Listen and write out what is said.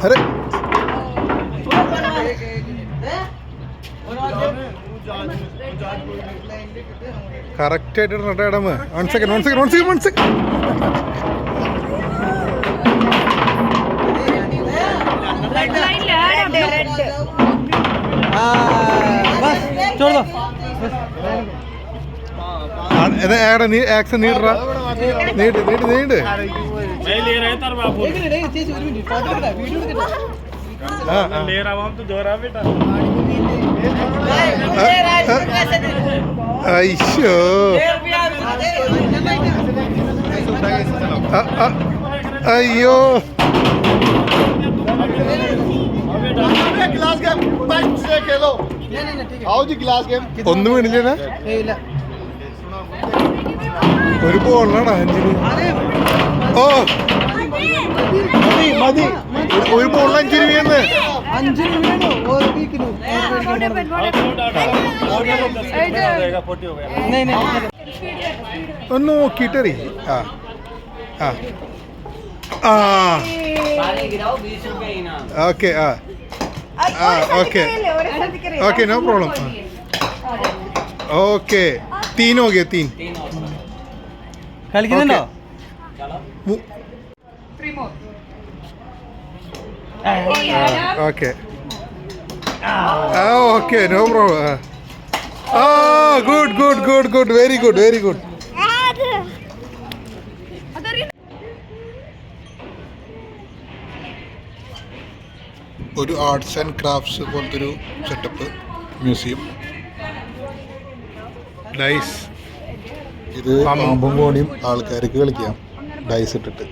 अरे കറക്റ്റ് ആയിട്ട് ഇടം. വൺ സെക്കൻഡ് ആക്ഷൻ നീട നീണ്ട് അയ്യോ അയ്യോ ഒന്നും വേണില്ല ഒരു ബോളിനാണ് അഞ്ചിന്. ഓ മതി ഒരു ബോളിന് 5 രൂപയെന്ന്. ഒന്ന് നോക്കിട്ടറി. ആ ആ ആ ഓക്കെ ആ okay okay no problem. Okay तीन हो गया 3 കളിക്കുന്നുണ്ടോ? Okay okay no problem. Good very good. ഒരു ആർട്സ് ആൻഡ് ക്രാഫ്റ്റ്സ് പോലത്തെ ഒരു സെറ്റപ്പ് മ്യൂസിയം. ഡൈസ് ഇത് പാമ്പും കോണിയും ആൾക്കാർക്ക് കളിക്കാം ഡൈസ് ഇട്ടിട്ട്.